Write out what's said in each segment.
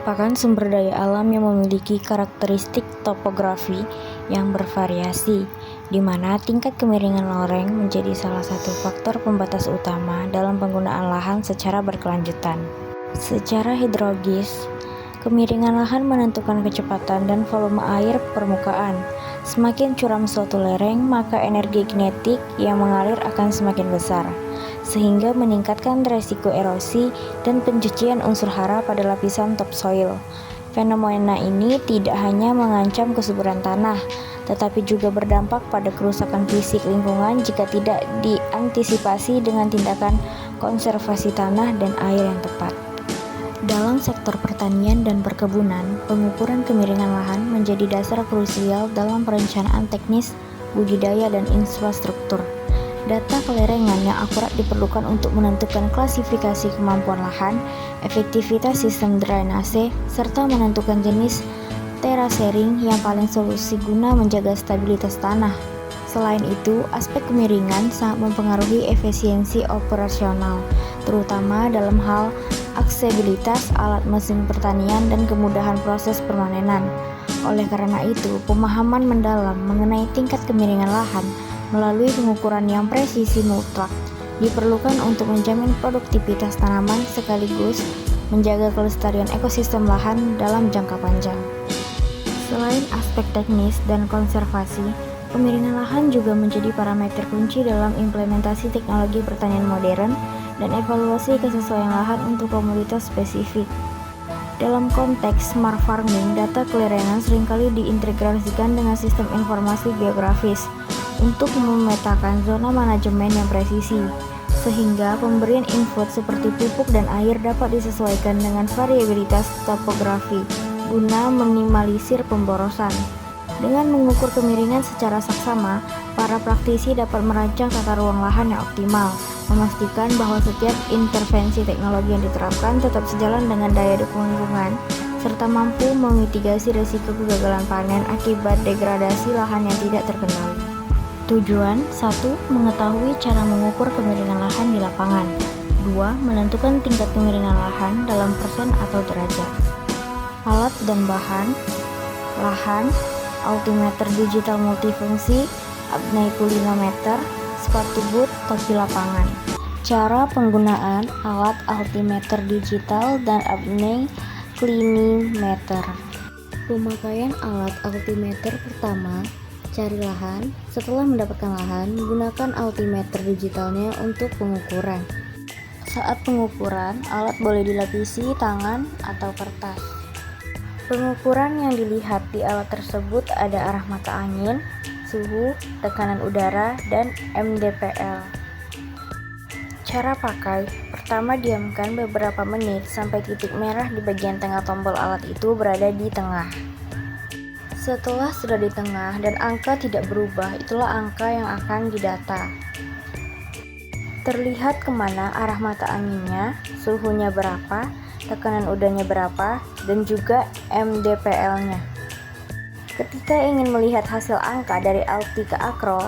merupakan sumber daya alam yang memiliki karakteristik topografi yang bervariasi, di mana tingkat kemiringan lereng menjadi salah satu faktor pembatas utama dalam penggunaan lahan secara berkelanjutan. Secara hidrologis, kemiringan lahan menentukan kecepatan dan volume air permukaan. Semakin curam suatu lereng, maka energi kinetik yang mengalir akan semakin besar, sehingga meningkatkan resiko erosi dan pencucian unsur hara pada lapisan topsoil. Fenomena ini tidak hanya mengancam kesuburan tanah, tetapi juga berdampak pada kerusakan fisik lingkungan jika tidak diantisipasi dengan tindakan konservasi tanah dan air yang tepat. Dalam sektor pertanian dan perkebunan, pengukuran kemiringan lahan menjadi dasar krusial dalam perencanaan teknis, budidaya, dan infrastruktur. Data kelerengan yang akurat diperlukan untuk menentukan klasifikasi kemampuan lahan, efektivitas sistem drainase, serta menentukan jenis terasering yang paling solusi guna menjaga stabilitas tanah. Selain itu, aspek kemiringan sangat mempengaruhi efisiensi operasional, terutama dalam hal aksesibilitas alat mesin pertanian dan kemudahan proses permanenan. Oleh karena itu, pemahaman mendalam mengenai tingkat kemiringan lahan melalui pengukuran yang presisi mutlak diperlukan untuk menjamin produktivitas tanaman sekaligus menjaga kelestarian ekosistem lahan dalam jangka panjang. Selain aspek teknis dan konservasi, kemiringan lahan juga menjadi parameter kunci dalam implementasi teknologi pertanian modern dan evaluasi kesesuaian lahan untuk komoditas spesifik. Dalam konteks smart farming, data kelerengan seringkali diintegrasikan dengan sistem informasi geografis untuk memetakan zona manajemen yang presisi, sehingga pemberian input seperti pupuk dan air dapat disesuaikan dengan variabilitas topografi guna minimalisir pemborosan. Dengan mengukur kemiringan secara saksama, para praktisi dapat merancang tata ruang lahan yang optimal, memastikan bahwa setiap intervensi teknologi yang diterapkan tetap sejalan dengan daya dukung lingkungan, serta mampu memitigasi risiko kegagalan panen akibat degradasi lahan yang tidak terkendali. Tujuan 1. Mengetahui cara mengukur kemiringan lahan di lapangan. 2. Menentukan tingkat kemiringan lahan dalam persen atau derajat. Alat dan bahan lahan, altimeter digital multifungsi, apnei kulinometer, sepatu boot, topi lapangan. Cara penggunaan alat altimeter digital dan apnei kulinometer. Pemakaian alat altimeter pertama, cari lahan. Setelah mendapatkan lahan, gunakan altimeter digitalnya untuk pengukuran. Saat pengukuran, alat boleh dilapisi tangan atau kertas. Pengukuran yang dilihat di alat tersebut ada arah mata angin, suhu, tekanan udara, dan mdpl. Cara pakai: pertama, diamkan beberapa menit sampai titik merah di bagian tengah tombol alat itu berada di tengah. Setelah sudah di tengah dan angka tidak berubah, itulah angka yang akan didata. Terlihat kemana arah mata anginnya, suhunya berapa, tekanan udaranya berapa, dan juga mdpl-nya. Ketika ingin melihat hasil angka dari alti ke akro,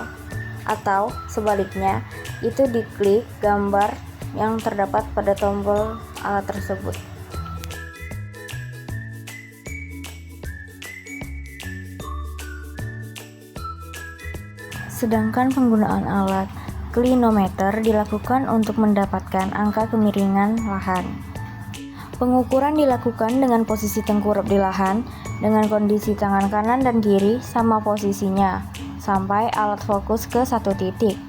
atau sebaliknya, itu diklik gambar yang terdapat pada tombol alat tersebut. Sedangkan penggunaan alat klinometer dilakukan untuk mendapatkan angka kemiringan lahan. Pengukuran dilakukan dengan posisi tengkurap di lahan, dengan kondisi tangan kanan dan kiri sama posisinya, sampai alat fokus ke satu titik.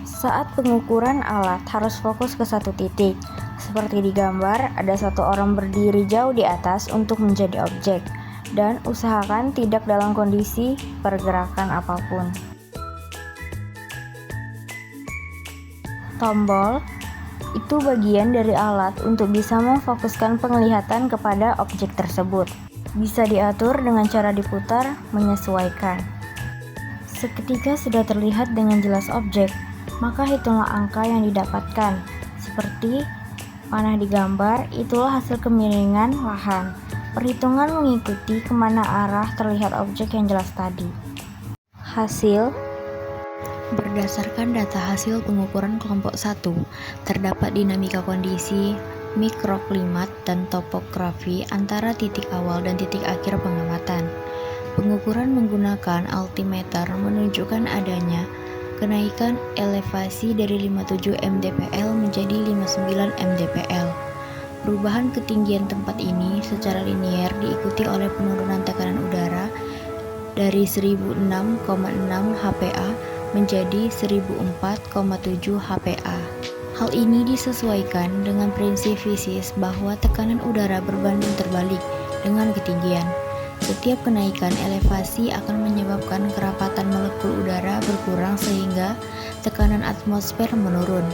Saat pengukuran, alat harus fokus ke satu titik. Seperti di gambar, ada satu orang berdiri jauh di atas untuk menjadi objek, dan usahakan tidak dalam kondisi pergerakan apapun. Tombol itu bagian dari alat untuk bisa memfokuskan penglihatan kepada objek tersebut. Bisa diatur dengan cara diputar, menyesuaikan. Seketika sudah terlihat dengan jelas objek, maka hitunglah angka yang didapatkan. Seperti panah di gambar, itulah hasil kemiringan lahan. Perhitungan mengikuti kemana arah terlihat objek yang jelas tadi. Hasil berdasarkan data hasil pengukuran kelompok 1, terdapat dinamika kondisi, mikroklimat, dan topografi antara titik awal dan titik akhir pengamatan. Pengukuran menggunakan altimeter menunjukkan adanya kenaikan elevasi dari 57 mdpl menjadi 59 mdpl. Perubahan ketinggian tempat ini secara linier diikuti oleh penurunan tekanan udara dari 1006,6 HPA menjadi 1004,7 HPA. Hal ini disesuaikan dengan prinsip fisis bahwa tekanan udara berbanding terbalik dengan ketinggian. Setiap kenaikan elevasi akan menyebabkan kerapatan molekul udara berkurang sehingga tekanan atmosfer menurun.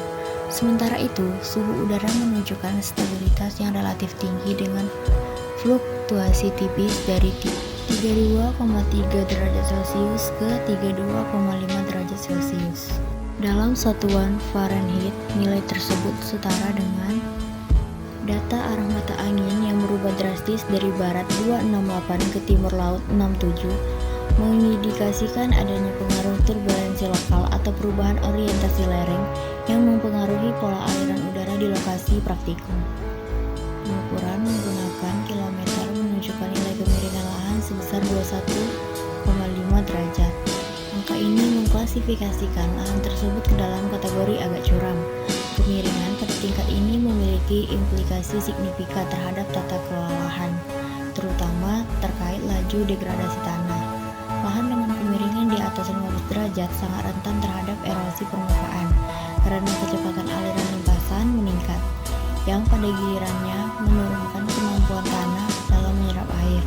Sementara itu, suhu udara menunjukkan stabilitas yang relatif tinggi dengan fluktuasi tipis dari 32,3 derajat Celcius ke 32,5 derajat Celcius. Dalam satuan Fahrenheit, nilai tersebut setara dengan data arah mata angin yang berubah drastis dari barat 268 ke timur laut 67, mengindikasikan adanya pengaruh turbulensi lokal atau perubahan orientasi lereng yang mempengaruhi pola aliran udara di lokasi praktikum. Pengukuran menggunakan kilometer menunjukkan nilai kemiringan lahan sebesar 21,5 derajat. Angka ini mengklasifikasikan lahan tersebut ke dalam kategori agak curam. Kemiringan pada tingkat ini memiliki implikasi signifikan terhadap tata kelola lahan, terutama terkait laju degradasi tanah. Lahan dengan kemiringan di atas 15 derajat sangat rentan terhadap erosi permukaan karena kecepatan aliran limpasan meningkat, yang pada gilirannya menurunkan kemampuan tanah dalam menyerap air.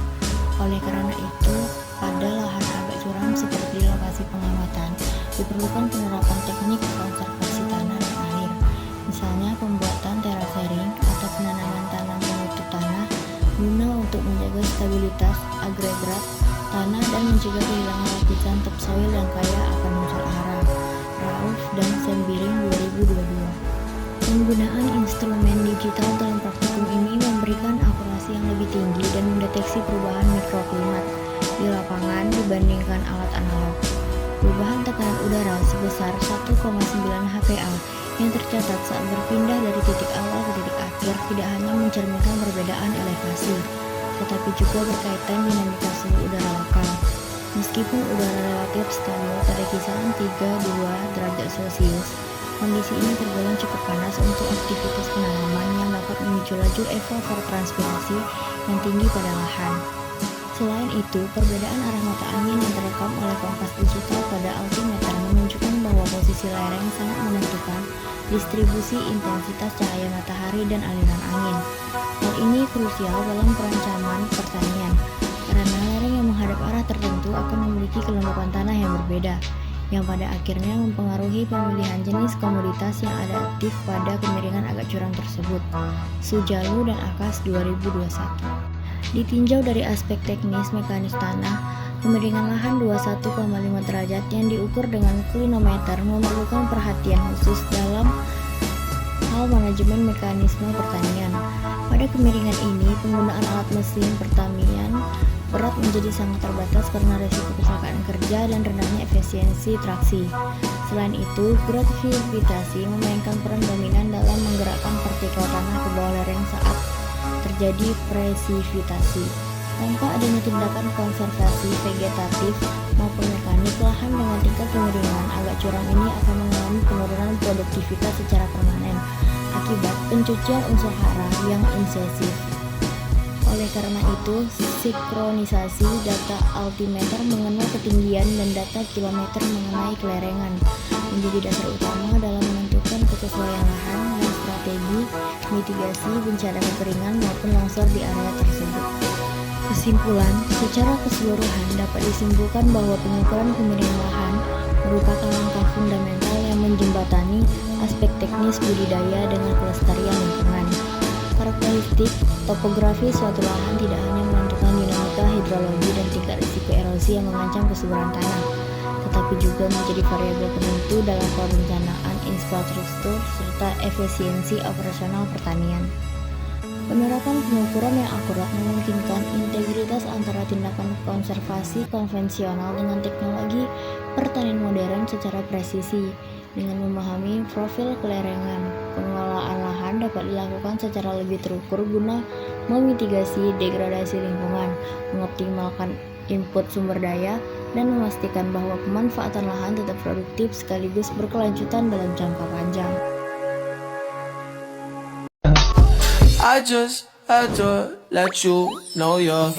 Oleh karena itu, pada lahan agak curam seperti lokasi pengamatan, diperlukan penerapan teknik konservasi tanah dan air, misalnya pembuatan terasering atau penanaman tanam penutup tanah guna untuk menjaga stabilitas agregat tanah dan mencegah kehilangan lapisan topsoil yang kaya akan unsur hara. Rauf dan Sembiring 2022. Penggunaan instrumen digital dalam praktikum ini memberikan akurasi yang lebih tinggi dan mendeteksi perubahan mikroklimat di lapangan dibandingkan alat analog. Perubahan tekanan udara sebesar 1,9 HPA yang tercatat saat berpindah dari titik awal ke titik akhir tidak hanya mencerminkan perbedaan elevasi, tetapi juga berkaitan dinamika suhu udara lokal. Meskipun udara relatif stabil pada kisaran 32 derajat Celcius, kondisi ini tergolong cukup panas untuk aktivitas penanaman yang dapat memicu laju evapotranspirasi yang tinggi pada lahan. Selain itu, perbedaan arah mata angin yang terekam oleh kompas digital pada altimeter menunjukkan bahwa posisi lereng sangat menentukan distribusi intensitas cahaya matahari dan aliran angin. Hal ini krusial dalam perencanaan pertanian, karena lereng yang menghadap arah tertentu akan memiliki kelembapan tanah yang berbeda, yang pada akhirnya mempengaruhi pemilihan jenis komoditas yang adaptif pada kemiringan agak curam tersebut. Sujalu dan Akas 2021. Ditinjau dari aspek teknis mekanis tanah, kemiringan lahan 21,5 derajat yang diukur dengan klinometer memerlukan perhatian khusus dalam hal manajemen mekanisme pertanian. Pada kemiringan ini, penggunaan alat mesin pertanian berat menjadi sangat terbatas karena risiko kecelakaan kerja dan rendahnya efisiensi traksi. Selain itu, gravitasi memainkan peran dominan dalam menggerakkan partikel tanah ke bawah lereng saat terjadi presipitasi. Tanpa adanya tindakan konservasi vegetatif maupun mekanik, lahan dengan tingkat kemiringan agak curam ini akan mengalami penurunan produktivitas secara permanen akibat pencucian unsur hara yang insesif. Oleh karena itu, sinkronisasi data altimeter mengenai ketinggian dan data kilometer mengenai kelerengan menjadi dasar utama dalam menentukan kesesuaian lahan dan strategi mitigasi bencana kekeringan maupun longsor di area tersebut. Kesimpulan, secara keseluruhan dapat disimpulkan bahwa pengukuran kemiringan lahan merupakan langkah fundamental yang menjembatani aspek teknis budidaya dengan kelestarian lingkungan. Karakteristik topografi suatu lahan tidak hanya menentukan dinamika hidrologi dan tingkat risiko erosi yang mengancam kesuburan tanah, tetapi juga menjadi variabel penentu dalam perencanaan infrastruktur serta efisiensi operasional pertanian. Penerapan pengukuran yang akurat memungkinkan integritas antara tindakan konservasi konvensional dengan teknologi pertanian modern secara presisi, dengan memahami profil kelerengan, pengelolaan lahan, lahan dapat dilakukan secara lebih terukur guna memitigasi degradasi lingkungan, mengoptimalkan input sumber daya, dan memastikan bahwa pemanfaatan lahan tetap produktif sekaligus berkelanjutan dalam jangka panjang. I just had to let you know you're